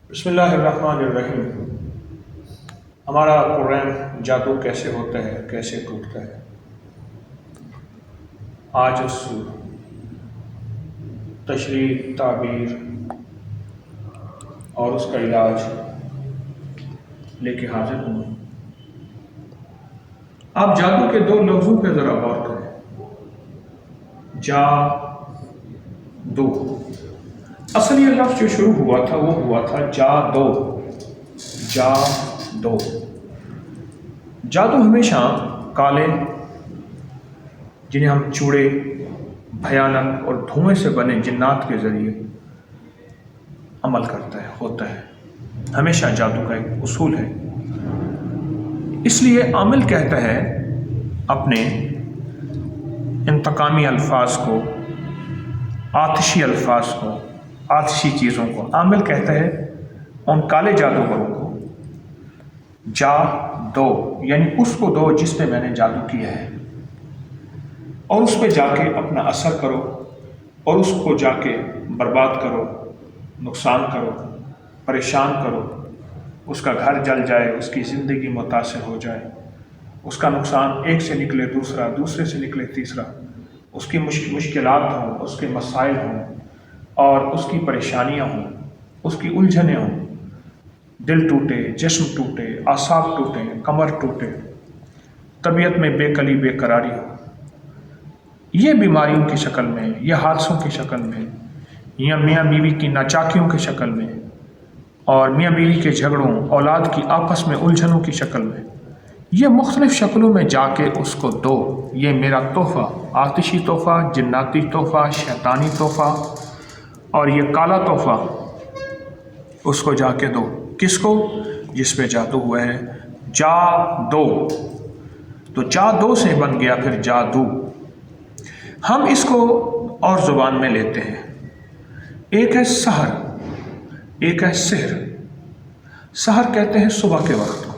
بسم اللہ الرحمن الرحیم۔ ہمارا پروگرام جادو کیسے ہوتا ہے، کیسے ٹوٹتا ہے، آج اس تشریح، تعبیر اور اس کا علاج لے کے حاضر ہوں۔ آپ جادو کے دو لفظوں پہ ذرا غور کریں، جادو۔ اصل یہ لفظ جو شروع ہوا تھا وہ ہوا تھا جادو۔ جادو جادو ہمیشہ کالے، جنہیں ہم چوڑے، بھیانک اور دھوئیں سے بنے جنات کے ذریعے عمل کرتا ہے، ہوتا ہے۔ ہمیشہ جادو کا ایک اصول ہے۔ اس لیے عامل کہتا ہے اپنے انتقامی الفاظ کو، آتشی الفاظ کو، آتشی چیزوں کو، عامل کہتا ہے ان کالے جادوگروں کو جادو، یعنی اس کو دو جس پہ میں نے جادو کیا ہے، اور اس پہ جا کے اپنا اثر کرو، اور اس کو جا کے برباد کرو، نقصان کرو، پریشان کرو، اس کا گھر جل جائے، اس کی زندگی متاثر ہو جائے، اس کا نقصان ایک سے نکلے دوسرا، دوسرے سے نکلے تیسرا، اس کی مشکلات ہوں، اس کے مسائل ہوں، اور اس کی پریشانیاں ہوں، اس کی الجھنیں ہوں، دل ٹوٹے، جسم ٹوٹے، اعصاب ٹوٹے، کمر ٹوٹے، طبیعت میں بے قلی، بے قراری ہو، یہ بیماریوں کی شکل میں، یہ حادثوں کی شکل میں، یا میاں بیوی کی ناچاکیوں کی شکل میں، اور میاں بیوی کے جھگڑوں، اولاد کی آپس میں الجھنوں کی شکل میں، یہ مختلف شکلوں میں جا کے اس کو دو۔ یہ میرا تحفہ، آتشی تحفہ، جناتی تحفہ، شیطانی تحفہ، اور یہ کالا تحفہ اس کو جا کے دو۔ کس کو؟ جس پہ جادو ہوا ہے، جادو۔ تو جادو سے بن گیا پھر جادو۔ ہم اس کو اور زبان میں لیتے ہیں، ایک ہے سحر، ایک ہے سحر۔ سحر کہتے ہیں صبح کے وقت کو،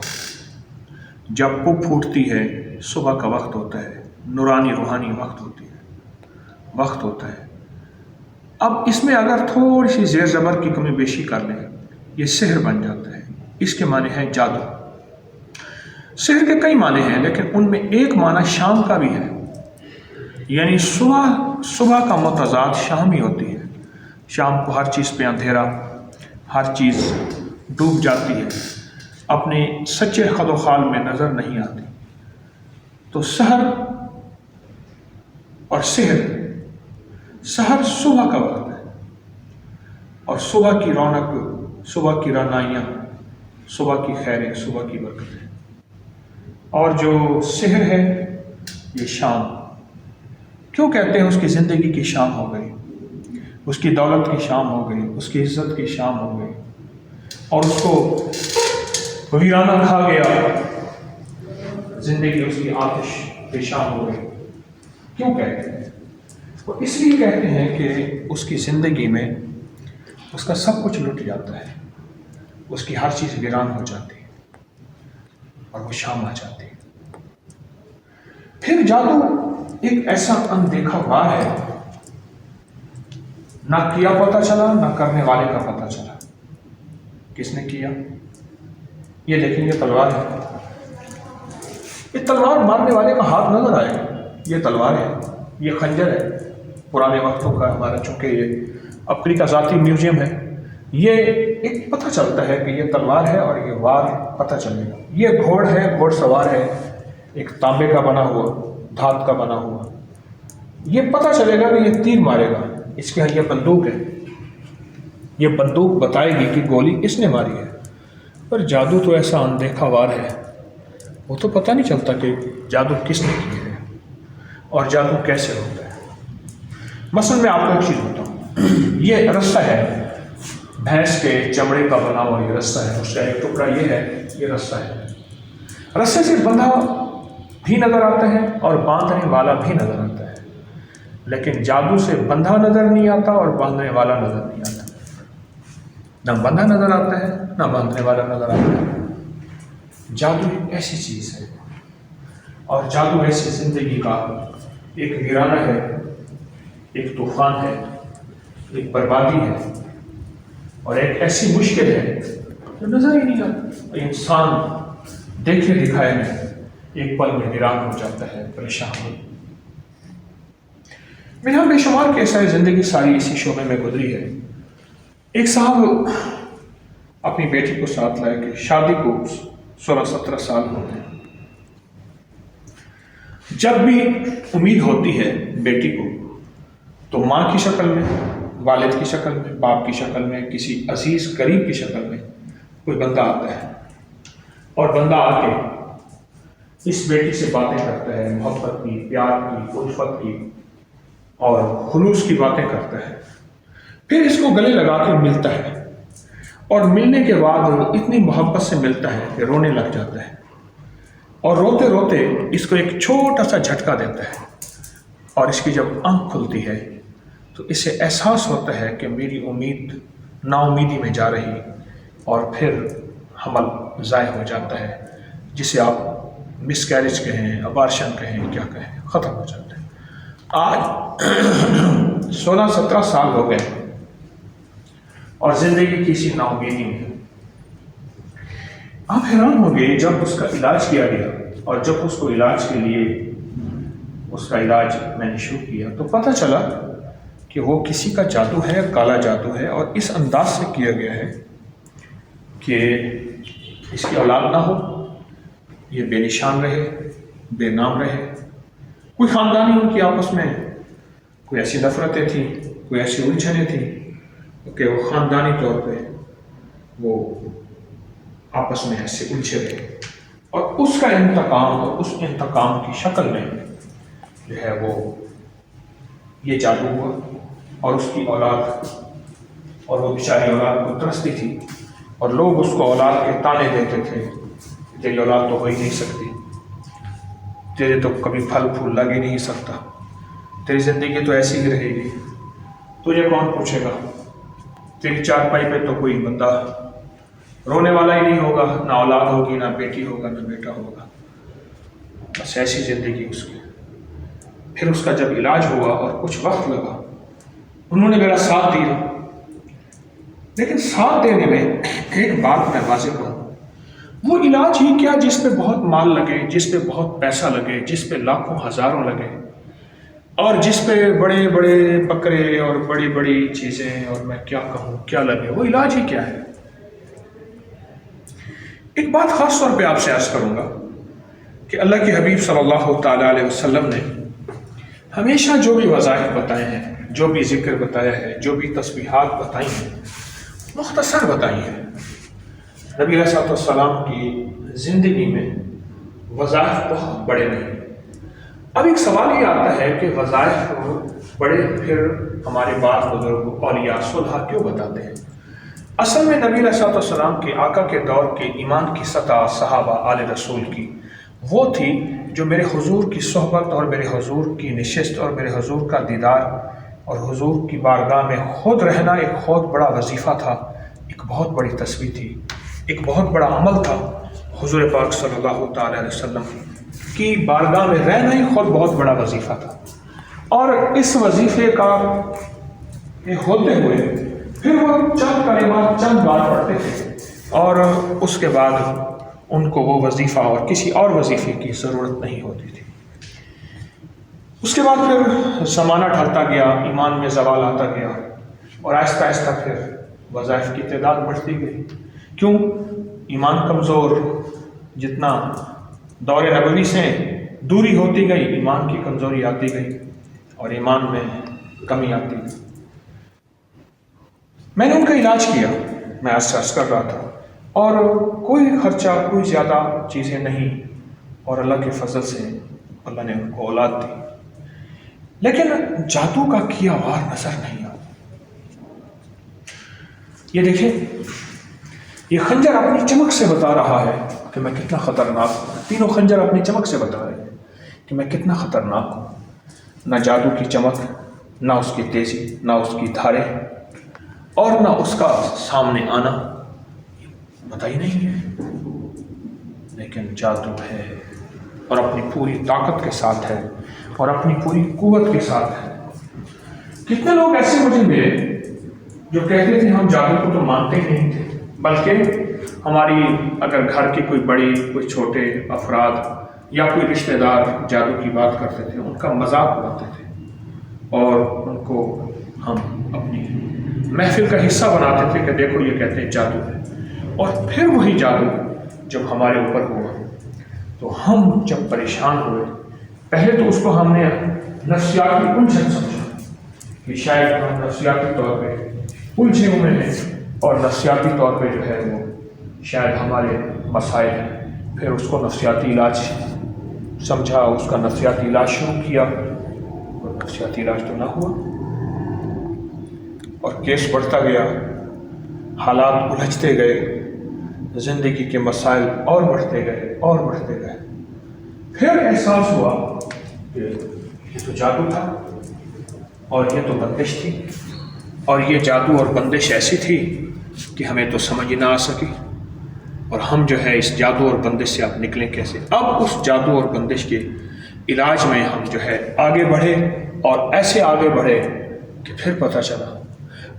جب پو پھوٹتی ہے، صبح کا وقت ہوتا ہے، نورانی روحانی وقت ہوتا ہے۔ اب اس میں اگر تھوڑی سی زیر زبر کی کمی بیشی کر لیں، یہ سحر بن جاتا ہے۔ اس کے معنی ہے جادو۔ سحر کے کئی معنی ہیں، لیکن ان میں ایک معنی شام کا بھی ہے، یعنی صبح کا متضاد شام ہی ہوتی ہے۔ شام کو ہر چیز پہ اندھیرا، ہر چیز ڈوب جاتی ہے، اپنے سچے خد و خال میں نظر نہیں آتی۔ تو سحر اور سحر صبح کا وقت ہے، اور صبح کی رونق، صبح کی رعنائیاں، صبح کی خیریں، صبح کی برکتیں۔ اور جو سحر ہے یہ شام۔ کیوں کہتے ہیں اس کی زندگی کی شام ہو گئی، اس کی دولت کی شام ہو گئی، اس کی عزت کی شام ہو گئی، اور اس کو ویرانہ کھا گیا، زندگی اس کی آتش کی شام ہو گئی۔ کیوں کہتے ہیں؟ وہ اس لیے کہتے ہیں کہ اس کی زندگی میں اس کا سب کچھ لٹ جاتا ہے، اس کی ہر چیز ویران ہو جاتی ہے، اور وہ شام آ جاتی ہے۔ پھر جادو ایک ایسا اندیکھا وار ہے، نہ کیا پتہ چلا، نہ کرنے والے کا پتہ چلا۔ کس نے کیا؟ یہ دیکھیں، یہ تلوار ہے، یہ تلوار مارنے والے کا ہاتھ نظر آئے گا، یہ تلوار ہے، یہ خنجر ہے پرانے وقتوں کا ہمارا، چونکہ یہ اپنی کا ذاتی میوزیم ہے۔ یہ ایک پتہ چلتا ہے کہ یہ تلوار ہے، اور یہ وار پتہ چلے گا۔ یہ گھوڑ ہے، گھوڑ سوار ہے، ایک تانبے کا بنا ہوا، دھات کا بنا ہوا، یہ پتہ چلے گا کہ یہ تیر مارے گا، اس کے ہاں یہ بندوق ہے، یہ بندوق بتائے گی کہ گولی اس نے ماری ہے۔ پر جادو تو ایسا اندیکھا وار ہے، وہ تو پتہ نہیں چلتا کہ جادو کس نے کیا ہے اور جادو کیسے ہوتا ہے۔ مثلا میں آپ کو ایک چیز بتاؤں، یہ رسہ ہے، بھینس کے چمڑے کا بنا ہوا یہ رسہ ہے، اس کا ایک ٹکڑا یہ ہے، یہ رسہ ہے۔ رسے سے بندھا بھی نظر آتا ہے اور باندھنے والا بھی نظر آتا ہے، لیکن جادو سے بندھا نظر نہیں آتا اور باندھنے والا نظر نہیں آتا۔ نہ بندھا نظر آتا ہے، نہ باندھنے والا نظر آتا ہے۔ جادو ایک ایسی چیز ہے، اور جادو ایسی زندگی کا ایک ویرانہ ہے، ایک طوفان ہے، ایک بربادی ہے۔ اور ایک ایسی مشکل ہے جو نظر ہی نہیں آتی. انسان دیکھے دکھائے میں ایک پل میں ویران ہو جاتا ہے، پریشان ہو. میرا بے شمار کیسا ہے، زندگی ساری اسی شعبے میں گزری ہے. ایک صاحب اپنی بیٹی کو ساتھ لائے کہ شادی کو 16-17 سال ہو گئے. جب بھی امید ہوتی ہے بیٹی کو تو ماں کی شکل میں، والد کی شکل میں، باپ کی شکل میں، کسی عزیز قریب کی شکل میں کوئی بندہ آتا ہے، اور بندہ آ کے اس بیٹی سے باتیں کرتا ہے، محبت کی، پیار کی، الفت کی اور خلوص کی باتیں کرتا ہے. پھر اس کو گلے لگا کے ملتا ہے، اور ملنے کے بعد اتنی محبت سے ملتا ہے کہ رونے لگ جاتا ہے، اور روتے روتے اس کو ایک چھوٹا سا جھٹکا دیتا ہے، اور اس کی جب آنکھ کھلتی ہے تو اسے احساس ہوتا ہے کہ میری امید نا امیدی میں جا رہی، اور پھر حمل ضائع ہو جاتا ہے، جسے آپ مس کیریج کہیں، ابارشن کہیں، کیا کہیں، ختم ہو جاتا ہے. آج 16-17 سال ہو گئے اور زندگی کسی نا امیدی میں. آپ حیران ہو گئے جب اس کا علاج کیا گیا، اور جب اس کو علاج کے لیے اس کا علاج میں نے شروع کیا تو پتہ چلا کہ وہ کسی کا جادو ہے، کالا جادو ہے، اور اس انداز سے کیا گیا ہے کہ اس کی اولاد نہ ہو، یہ بے نشان رہے، بے نام رہے. کوئی خاندانی ان کی آپس میں کوئی ایسی نفرتیں تھیں، کوئی ایسی الجھنیں تھیں کہ وہ خاندانی طور پہ وہ آپس میں ایسے الجھے رہے. اور اس کا انتقام، اور اس انتقام کی شکل میں جو ہے وہ یہ جادو ہوا، اور اس کی اولاد، اور وہ بیچاری اولاد کو ترستی تھی، اور لوگ اس کو اولاد کے تانے دیتے تھے، تیری اولاد تو ہو ہی نہیں سکتی، تیرے تو کبھی پھل پھول لگ ہی نہیں سکتا، تیری زندگی تو ایسی ہی رہے گی، تجھے کون پوچھے گا، تیری چارپائی پہ تو کوئی بندہ رونے والا ہی نہیں ہوگا، نہ اولاد ہوگی، نہ بیٹی ہوگا، نہ بیٹا ہوگا، بس ایسی زندگی اس کی. پھر اس کا جب علاج ہوا اور کچھ وقت لگا، انہوں نے میرا ساتھ دیا، لیکن ساتھ دینے میں ایک بات میں واضح کروں، وہ علاج ہی کیا جس پہ بہت مال لگے، جس پہ بہت پیسہ لگے، جس پہ لاکھوں ہزاروں لگے، اور جس پہ بڑے بڑے بکرے اور بڑی بڑی چیزیں، اور میں کیا کہوں کیا لگے، وہ علاج ہی کیا ہے. ایک بات خاص طور پہ آپ سے عرض کروں گا کہ اللہ کے حبیب صلی اللہ تعالیٰ علیہ وسلم نے ہمیشہ جو بھی وظائف بتائے ہیں، جو بھی ذکر بتایا ہے، جو بھی تسبیحات بتائی ہیں، مختصر بتائی ہیں. نبی علیہ السلام کی زندگی میں وظائف بہت بڑے نہیں. اب ایک سوال یہ آتا ہے کہ وظائف بڑے پھر ہمارے بعض بزرگ اولیاء صلحاء کیوں بتاتے ہیں؟ اصل میں نبی علیہ السلام کے آقا کے دور کے ایمان کی سطح صحابہ آل رسول کی وہ تھی جو میرے حضور کی صحبت اور میرے حضور کی نشست اور میرے حضور کا دیدار اور حضور کی بارگاہ میں خود رہنا ایک بہت بڑا وظیفہ تھا، ایک بہت بڑی تصویر تھی، ایک بہت بڑا عمل تھا. حضور پاک صلی اللہ تعالیٰ علیہ وسلم کی بارگاہ میں رہنا ہی خود بہت بڑا وظیفہ تھا. اور اس وظیفے کا ہوتے ہوئے پھر وہ چند کلمات چند بار پڑھتے تھے، اور اس کے بعد ان کو وہ وظیفہ اور کسی اور وظیفے کی ضرورت نہیں ہوتی تھی. اس کے بعد پھر زمانہ ڈھلتا گیا، ایمان میں زوال آتا گیا، اور آہستہ آہستہ پھر وظائف کی تعداد بڑھتی گئی. کیوں؟ ایمان کمزور، جتنا دور نبوی سے دوری ہوتی گئی، ایمان کی کمزوری آتی گئی، اور ایمان میں کمی آتی گئی. میں نے ان کا علاج کیا، میں عرض کر رہا تھا، اور کوئی خرچہ، کوئی زیادہ چیزیں نہیں، اور اللہ کے فضل سے اللہ نے ان کو اولاد دی. لیکن جادو کا کیا وار نظر نہیں آتا. یہ دیکھیں، یہ خنجر اپنی چمک سے بتا رہا ہے کہ میں کتنا خطرناک ہوں. تینوں خنجر اپنی چمک سے بتا رہے ہیں کہ میں کتنا خطرناک ہوں. نہ جادو کی چمک، نہ اس کی تیزی، نہ اس کی دھاریں، اور نہ اس کا سامنے آنا پتہ ہی نہیں ہے. لیکن جادو ہے، اور اپنی پوری طاقت کے ساتھ ہے، اور اپنی پوری قوت کے ساتھ ہے. کتنے لوگ ایسے مجھے ملے جو کہتے تھے ہم جادو کو تو مانتے ہی نہیں تھے، بلکہ ہماری اگر گھر کے کوئی بڑے کوئی چھوٹے افراد یا کوئی رشتہ دار جادو کی بات کرتے تھے ان کا مذاق اڑاتے تھے اور ان کو ہم اپنی محفل کا حصہ بناتے تھے کہ دیکھو یہ کہتے ہیں جادو ہے۔ اور پھر وہی جادو جب ہمارے اوپر ہوا تو ہم جب پریشان ہوئے، پہلے تو اس کو ہم نے نفسیاتی الجھن سمجھا کہ شاید ہم نفسیاتی طور پہ الجھے ہوئے ہیں اور نفسیاتی طور پہ جو ہے وہ شاید ہمارے مسائل ہیں۔ پھر اس کو نفسیاتی علاج سمجھا، اس کا نفسیاتی علاج شروع کیا اور نفسیاتی علاج تو نہ ہوا اور کیس بڑھتا گیا، حالات الجھتے گئے، زندگی کے مسائل اور بڑھتے گئے اور بڑھتے گئے۔ پھر احساس ہوا کہ یہ تو جادو تھا اور یہ تو بندش تھی، اور یہ جادو اور بندش ایسی تھی کہ ہمیں تو سمجھ ہی نہ آ سکی، اور ہم جو ہے اس جادو اور بندش سے اب نکلیں کیسے۔ اب اس جادو اور بندش کے علاج میں ہم جو ہے آگے بڑھے اور ایسے آگے بڑھے کہ پھر پتہ چلا۔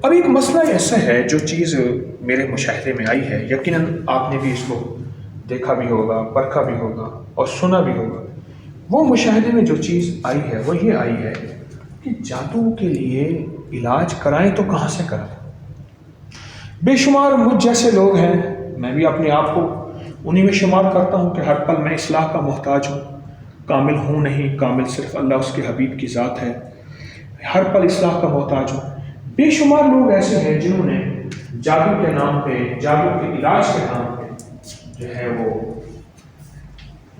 اب ایک مسئلہ ایسا ہے جو چیز میرے مشاہدے میں آئی ہے، یقیناً آپ نے بھی اس کو دیکھا بھی ہوگا، پرکھا بھی ہوگا اور سنا بھی ہوگا۔ وہ مشاہدے میں جو چیز آئی ہے وہ یہ آئی ہے کہ جادو کے لیے علاج کرائیں تو کہاں سے کرائیں۔ بے شمار مجھ جیسے لوگ ہیں، میں بھی اپنے آپ کو انہی میں شمار کرتا ہوں کہ ہر پل میں اصلاح کا محتاج ہوں، کامل ہوں نہیں، کامل صرف اللہ اس کے حبیب کی ذات ہے، ہر پل اصلاح کا محتاج ہوں۔ بے شمار لوگ ایسے ہیں جنہوں نے جادو کے نام پہ، جادو کے علاج کے نام پہ جو ہے وہ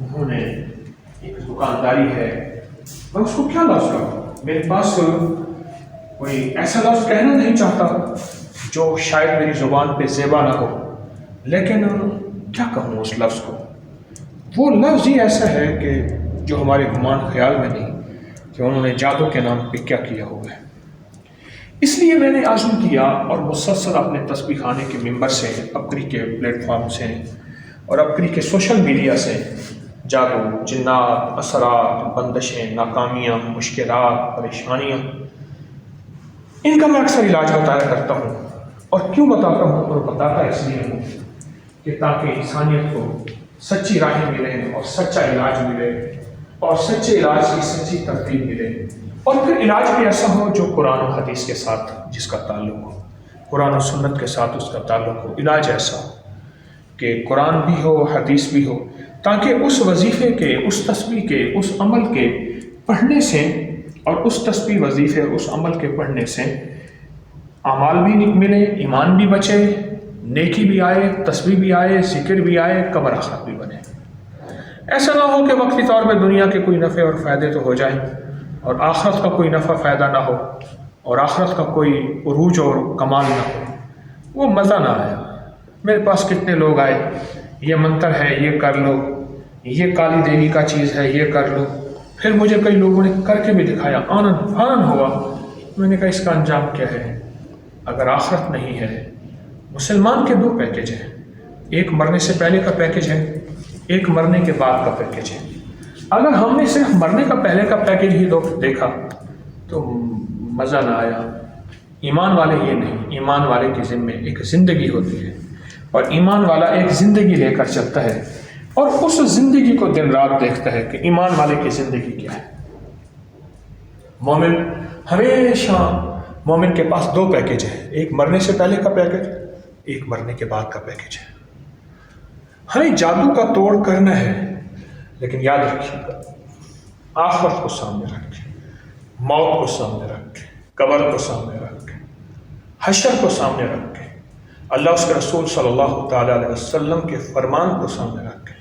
انہوں نے ایک دکانداری ہے۔ میں اس کو کیا لفظ کہوں، میرے پاس کوئی ایسا لفظ کہنا نہیں چاہتا جو شاید میری زبان پہ زیبا نہ ہو، لیکن کیا کہوں اس لفظ کو۔ وہ لفظ ہی ایسا ہے کہ جو ہمارے گمان خیال میں نہیں کہ انہوں نے جادو کے نام پہ کیا کیا ہوا ہے۔ اس لیے میں نے عزم کیا اور مسلسل اپنے تسبیح خانے کے ممبر سے، اپکری کے پلیٹ فارم سے اور اپکری کے سوشل میڈیا سے جادو، جنات، اثرات، بندشیں، ناکامیاں، مشکلات، پریشانیاں، ان کا میں اکثر علاج بتایا کرتا ہوں۔ اور کیوں بتاتا ہوں اور بتاتا اس لیے ہوں کہ تاکہ انسانیت کو سچی راہیں ملیں اور سچا علاج ملے اور سچے علاج کی سچی ترتیب ملے، اور پھر علاج بھی ایسا ہو جو قرآن و حدیث کے ساتھ جس کا تعلق ہو، قرآن و سنت کے ساتھ اس کا تعلق ہو۔ علاج ایسا ہو کہ قرآن بھی ہو، حدیث بھی ہو، تاکہ اس وظیفے کے، اس تسبیح کے، اس عمل کے پڑھنے سے اور اس تسبیح، وظیفے اور اس عمل کے پڑھنے سے اعمال بھی ملے، ایمان بھی بچے، نیکی بھی آئے، تسبیح بھی آئے، ذکر بھی آئے، قبر آخرت بھی بنے۔ ایسا نہ ہو کہ وقتی طور پہ دنیا کے کوئی نفع اور فائدے تو ہو جائیں اور آخرت کا کوئی نفع فائدہ نہ ہو اور آخرت کا کوئی عروج اور کمال نہ ہو، وہ مزہ نہ آیا۔ میرے پاس کتنے لوگ آئے، یہ منتر ہے، یہ کر لو، یہ کالی دیوی کا چیز ہے، یہ کر لو۔ پھر مجھے کئی لوگوں نے کر کے بھی دکھایا، آنند فان ہوا۔ میں نے کہا اس کا انجام کیا ہے؟ اگر آخرت نہیں ہے، مسلمان کے 2 پیکج ہیں، ایک مرنے سے پہلے کا پیکج ہے، ایک مرنے کے بعد کا پیکج ہے۔ اگر ہم نے صرف مرنے کا پہلے کا پیکج ہی دیکھا تو مزہ نہ آیا۔ ایمان والے یہ نہیں، ایمان والے کے ذمے ایک زندگی ہوتی ہے اور ایمان والا ایک زندگی لے کر چلتا ہے اور اس زندگی کو دن رات دیکھتا ہے کہ ایمان والے کی زندگی کیا ہے۔ مومن ہمیشہ، مومن کے پاس 2 پیکج ہیں، ایک مرنے سے پہلے کا پیکج، ایک مرنے کے بعد کا پیکج ہے۔ ہمیں جادو کا توڑ کرنا ہے، لیکن یاد رکھیے گا، آخرت کو سامنے رکھ کے، موت کو سامنے رکھ کے، قبر کو سامنے رکھ کے، حشر کو سامنے رکھ کے، اللہ اس کے رسول صلی اللہ تعالیٰ علیہ وسلم کے فرمان کو سامنے رکھ کے،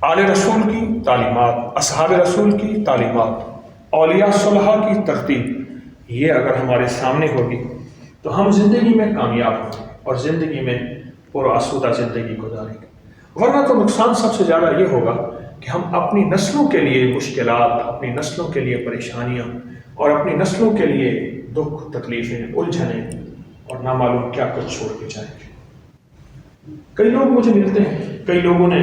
آل رسول کی تعلیمات، اصحاب رسول کی تعلیمات، اولیاء صلحاء کی ترتیب، یہ اگر ہمارے سامنے ہوگی تو ہم زندگی میں کامیاب ہوں گے اور زندگی میں پرآسودہ زندگی گزاریں گے۔ ورنہ تو نقصان سب سے زیادہ یہ ہوگا کہ ہم اپنی نسلوں کے لیے مشکلات، اپنی نسلوں کے لیے پریشانیاں اور اپنی نسلوں کے لیے دکھ، تکلیفیں، الجھنیں اور نامعلوم کیا کچھ چھوڑ کے جائیں گے۔ کئی لوگ مجھے ملتے ہیں، کئی لوگوں نے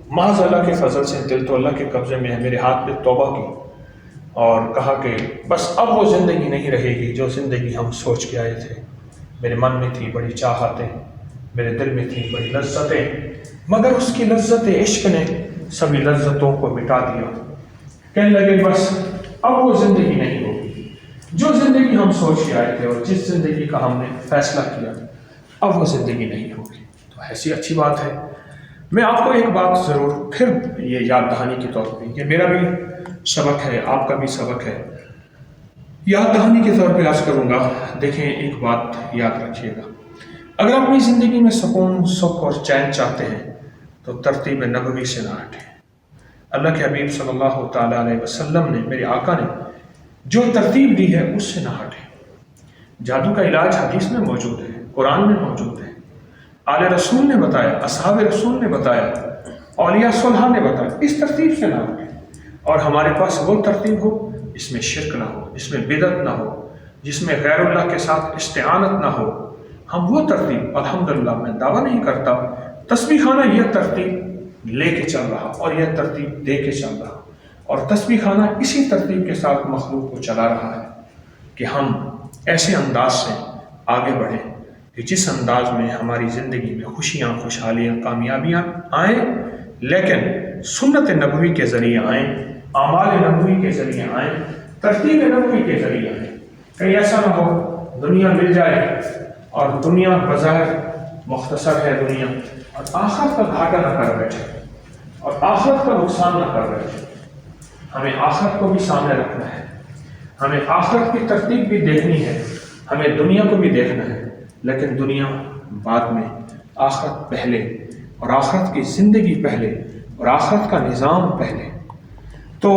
محض اللہ کے فضل سے، دل تو اللہ کے قبضے میں ہے، میرے ہاتھ پہ توبہ کی اور کہا کہ بس اب وہ زندگی نہیں رہے گی جو زندگی ہم سوچ کے آئے تھے۔ میرے من میں تھی بڑی چاہتیں، میرے دل میں تھی بڑی لذتیں، مگر اس کی لذت عشق نے سبھی لذتوں کو مٹا دیا۔ کہنے لگے بس اب وہ زندگی نہیں ہوگی جو زندگی ہم سوچ کے آئے تھے، اور جس زندگی کا ہم نے فیصلہ کیا اب وہ زندگی نہیں ہوگی۔ تو ایسی اچھی بات ہے۔ میں آپ کو ایک بات ضرور پھر یہ یاد دہانی کے طور پہ، یہ میرا بھی سبق ہے، آپ کا بھی سبق ہے، یاد دہانی کے طور پہ عرض کروں گا۔ دیکھیں ایک بات یاد رکھیے گا، اگر اپنی زندگی میں سکون، سکھ اور چین چاہتے ہیں تو ترتیب نبوی سے نہ ہٹیں۔ اللہ کے حبیب صلی اللہ تعالیٰ علیہ وسلم نے، میرے آقا نے جو ترتیب دی ہے اس سے نہ ہٹیں۔ جادو کا علاج حدیث میں موجود ہے، قرآن میں موجود ہے، آل رسول نے بتایا، اصحاب رسول نے بتایا، اولیاء صالحہ نے بتایا، اس ترتیب سے نہ ہٹیں۔ اور ہمارے پاس وہ ترتیب ہو جس میں شرک نہ ہو، جس میں بدعت نہ ہو، جس میں غیر اللہ کے ساتھ استعانت نہ ہو، ہم وہ ترتیب، الحمدللہ میں دعویٰ نہیں کرتا، تسبیح خانہ یہ ترتیب لے کے چل رہا اور یہ ترتیب دے کے چل رہا، اور تسبیح خانہ اسی ترتیب کے ساتھ مخلوق کو چلا رہا ہے کہ ہم ایسے انداز سے آگے بڑھیں کہ جس انداز میں ہماری زندگی میں خوشیاں، خوشحالیاں، کامیابیاں آئیں، لیکن سنت نبوی کے ذریعے آئیں، اعمال نبوی کے ذریعے آئیں، ترتیب نبوی کے ذریعے آئیں۔ کہیں ایسا نہ ہو دنیا مل جائے اور دنیا بظاہر مختصر ہے دنیا، اور آخرت کا گھاٹا نہ کر بیٹھے اور آخرت کا نقصان نہ کر بیٹھے۔ ہمیں آخرت کو بھی سامنے رکھنا ہے، ہمیں آخرت کی ترتیب بھی دیکھنی ہے، ہمیں دنیا کو بھی دیکھنا ہے، لیکن دنیا بعد میں، آخرت پہلے، اور آخرت کی زندگی پہلے، اور آخرت کا نظام پہلے۔ تو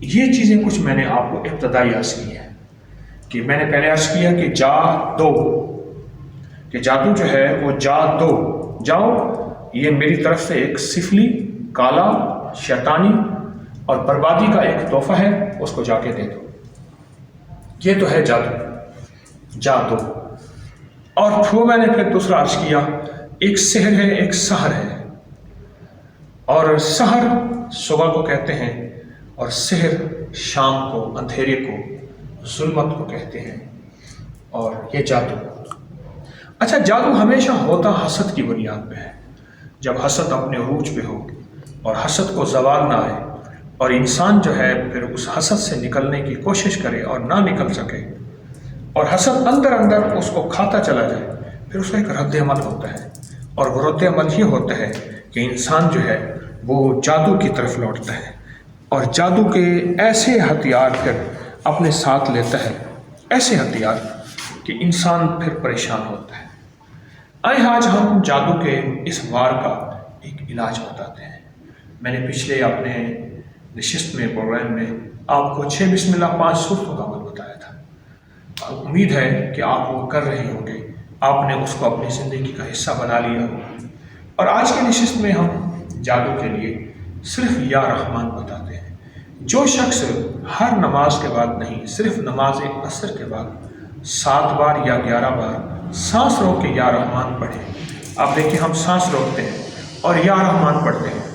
یہ چیزیں کچھ میں نے آپ کو ابتدائی عرض کی ہیں کہ میں نے پہلے عرض کیا کہ جادو، کہ جادو جو ہے وہ جادو، جاؤ، یہ میری طرف سے ایک سفلی، کالا، شیطانی اور بربادی کا ایک تحفہ ہے، اس کو جا کے دے دو۔ یہ تو ہے جادو، جادو۔ اور وہ میں نے پھر دوسرا عرض کیا، ایک سحر ہے، ایک سحر ہے، اور سحر صبح کو کہتے ہیں اور سحر شام کو، اندھیرے کو، ظلمت کو کہتے ہیں، اور یہ جادو۔ اچھا، جادو ہمیشہ ہوتا حسد کی بنیاد پہ ہے۔ جب حسد اپنے عروج پہ ہو اور حسد کو زوال نہ آئے اور انسان جو ہے پھر اس حسد سے نکلنے کی کوشش کرے اور نہ نکل سکے، اور حسد اندر اندر اس کو کھاتا چلا جائے، پھر اس کا ایک رد عمل ہوتا ہے، اور وہ رد عمل یہ ہوتا ہے کہ انسان جو ہے وہ جادو کی طرف لوٹتا ہے، اور جادو کے ایسے ہتھیار پھر اپنے ساتھ لیتا ہے، ایسے ہتھیار کہ انسان پھر پریشان ہوتا ہے۔ آئے آج ہم جادو کے اس وار کا ایک علاج بتاتے ہیں۔ میں نے پچھلے اپنے نشست میں، پروگرام میں آپ کو 6 بسم اللہ 5 صورتوں کا عمل بتایا تھا۔ امید ہے کہ آپ وہ کر رہے ہوں گے، آپ نے اس کو اپنی زندگی کا حصہ بنا لیا ہو۔ اور آج کی نشست میں ہم جادو کے لیے صرف یا رحمان بتاتے ہیں۔ جو شخص ہر نماز کے بعد نہیں، صرف نماز عصر کے بعد 7 بار یا 11 بار سانس روک کے یا رحمان پڑھے۔ آپ دیکھیں ہم سانس روکتے ہیں اور یا رحمان پڑھتے ہیں۔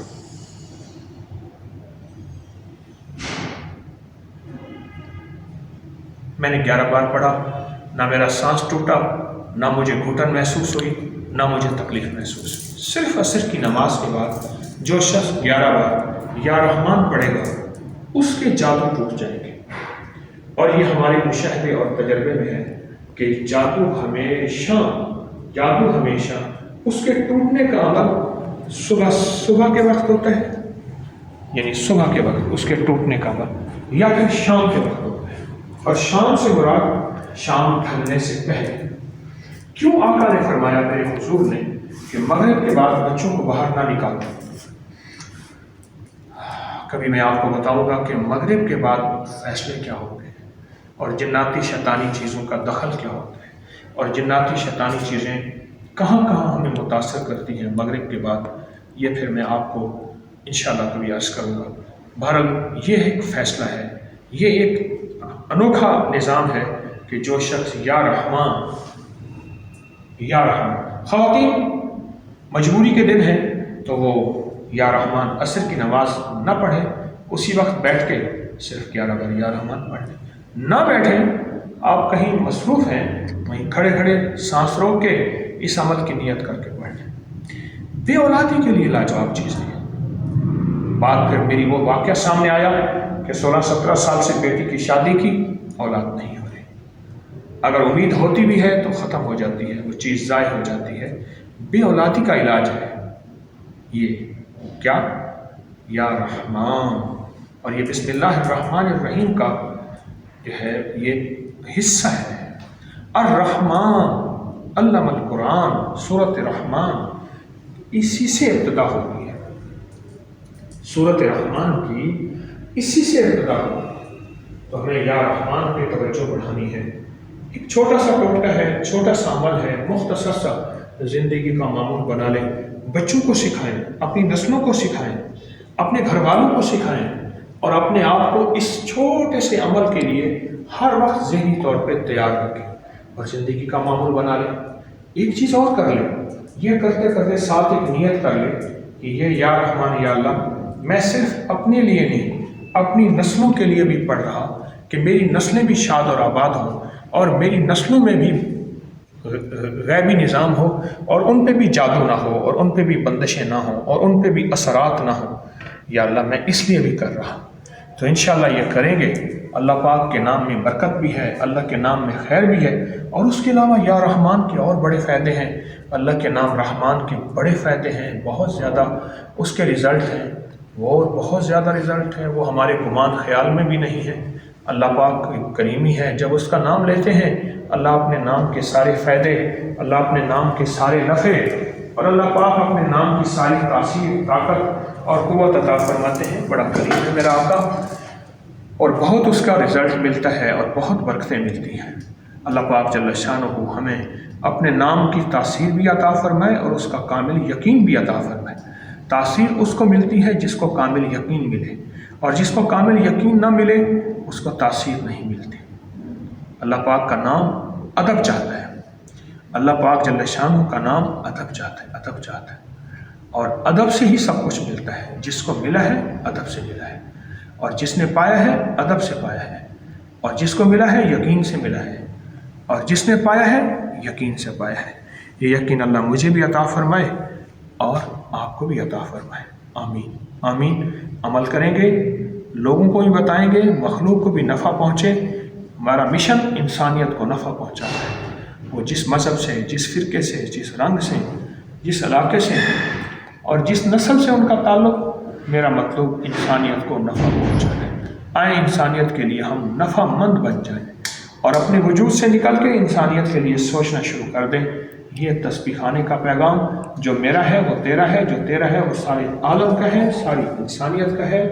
میں نے 11 بار پڑھا، نہ میرا سانس ٹوٹا، نہ مجھے گھٹن محسوس ہوئی، نہ مجھے تکلیف محسوس ہوئی۔ صرف عصر کی نماز کے بعد جو شخص 11 بار یا رحمان پڑھے گا اس کے جادو ٹوٹ جائیں گے۔ اور یہ ہمارے مشاہدے اور تجربے میں ہے کہ جادو ہمیشہ اس کے ٹوٹنے کا عمل صبح کے وقت ہوتا ہے، یعنی صبح کے وقت اس کے ٹوٹنے کا عمل، یا پھر شام کے وقت ہوتا ہے، اور شام سے مراد شام ڈھلنے سے پہلے۔ کیوں آقا نے فرمایا میرے حضور نے کہ مغرب کے بعد بچوں کو باہر نہ نکالو؟ کبھی میں آپ کو بتاؤں گا کہ مغرب کے بعد فیصلے کیا ہوتے ہیں، اور جناتی شیطانی چیزوں کا دخل کیا ہوتا ہے، اور جناتی شیطانی چیزیں کہاں کہاں ہمیں متاثر کرتی ہیں مغرب کے بعد، یہ پھر میں آپ کو انشاءاللہ کبھی عرض کروں گا۔ بہرحال یہ ایک فیصلہ ہے، یہ ایک انوکھا نظام ہے کہ جو شخص یا رحمان، خواتین مجبوری کے دن ہیں تو وہ یا رحمان عصر کی نماز نہ پڑھیں، اسی وقت بیٹھ کے صرف 11 بار یا رحمان پڑھ لیں، نہ بیٹھیں آپ کہیں مصروف ہیں وہیں کھڑے کھڑے سانس روک کے اس عمل کی نیت کر کے پڑھ لیں۔ بے اولادی کے لیے لاجواب چیز ہے۔ بعد پھر میری وہ واقعہ سامنے آیا کہ 16-17 سال سے بیٹی کی شادی کی، اولاد نہیں ہو رہی۔ اگر امید ہوتی بھی ہے تو ختم ہو جاتی ہے، وہ چیز ضائع ہو جاتی ہے۔ بے اولادی کا علاج ہے یہ کیا؟ یا رحمان، اور یہ بسم اللہ الرحمن الرحیم کا جو ہے یہ حصہ ہے۔ الرحمن علم القرآن، سورۃ رحمان اسی سے ابتدا ہوتی ہے۔ سورۃ رحمان کی اسی سے ابتدا ہوتی ہے، تو ہمیں یا رحمان پہ توجہ بڑھانی ہے۔ ایک چھوٹا سا ٹوٹکا ہے، چھوٹا سا عمل ہے، مختصر سا زندگی کا معمول بنا لیں۔ بچوں کو سکھائیں، اپنی نسلوں کو سکھائیں، اپنے گھر والوں کو سکھائیں، اور اپنے آپ کو اس چھوٹے سے عمل کے لیے ہر وقت ذہنی طور پہ تیار رکھیں اور زندگی کا معمول بنا لیں۔ ایک چیز اور کر لیں، یہ کرتے کرتے ساتھ ایک نیت کر لیں کہ یہ یا رحمان یا اللہ میں صرف اپنے لیے نہیں، اپنی نسلوں کے لیے بھی پڑھ رہا کہ میری نسلیں بھی شاد اور آباد ہوں، اور میری نسلوں میں بھی غیبی نظام ہو، اور ان پہ بھی جادو نہ ہو، اور ان پہ بھی بندشیں نہ ہوں، اور ان پہ بھی اثرات نہ ہوں۔ یا اللہ میں اس لیے بھی کر رہا۔ تو انشاءاللہ یہ کریں گے، اللہ پاک کے نام میں برکت بھی ہے، اللہ کے نام میں خیر بھی ہے، اور اس کے علاوہ یا رحمان کے اور بڑے فائدے ہیں۔ اللہ کے نام رحمان کے بڑے فائدے ہیں، بہت زیادہ اس کے رزلٹ ہیں، وہ بہت زیادہ رزلٹ ہیں، وہ ہمارے گمان خیال میں بھی نہیں ہے۔ اللہ پاک کریمی ہے، جب اس کا نام لیتے ہیں اللہ اپنے نام کے سارے فائدے، اللہ اپنے نام کے سارے نفع، اور اللہ پاک اپنے نام کی ساری تاثیر، طاقت اور قوت عطا فرماتے ہیں۔ بڑا کریم ہے میرا آقا، اور بہت اس کا رزلٹ ملتا ہے اور بہت برکتیں ملتی ہیں۔ اللہ پاک جل شانہ ہمیں اپنے نام کی تاثیر بھی عطا فرمائے اور اس کا کامل یقین بھی عطا فرمائے۔ تاثیر اس کو ملتی ہے جس کو کامل یقین ملے، اور جس کو کامل یقین نہ ملے اس کو تاثیر نہیں ملتی۔ اللہ پاک کا نام ادب چاہتا ہے، اللہ پاک جل شانہ کا نام ادب چاہتا ہے، ادب چاہتا ہے، اور ادب سے ہی سب کچھ ملتا ہے۔ جس کو ملا ہے ادب سے ملا ہے، اور جس نے پایا ہے ادب سے پایا ہے، اور جس کو ملا ہے یقین سے ملا ہے، اور جس نے پایا ہے یقین سے پایا ہے۔ یہ یقین اللہ مجھے بھی عطا فرمائے اور آپ کو بھی عطا فرمائے، آمین آمین۔ عمل کریں گے، لوگوں کو بھی بتائیں گے، مخلوق کو بھی نفع پہنچے۔ ہمارا مشن انسانیت کو نفع پہنچانا ہے، وہ جس مذہب سے، جس فرقے سے، جس رنگ سے، جس علاقے سے اور جس نسل سے ان کا تعلق، میرا مطلوب انسانیت کو نفع پہنچانا ہے۔ آئیں انسانیت کے لیے ہم نفع مند بن جائیں اور اپنے وجود سے نکل کے انسانیت کے لیے سوچنا شروع کر دیں۔ یہ تسبیح خانے کا پیغام جو میرا ہے وہ تیرا ہے، جو تیرا ہے وہ سارے عالم کا ہے، ساری انسانیت کا ہے،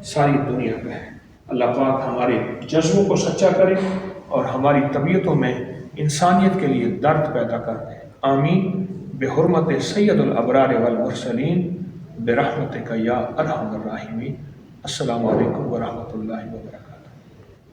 ساری دنیا کا ہے۔ اللہ پاک ہمارے جذبوں کو سچا کرے اور ہماری طبیعتوں میں انسانیت کے لیے درد پیدا کر دے، آمین۔ بحرمت سید الابرار والمرسلین، برحمتک یا ارحم الراحمین۔ السلام علیکم ورحمۃ اللہ وبرکاتہ۔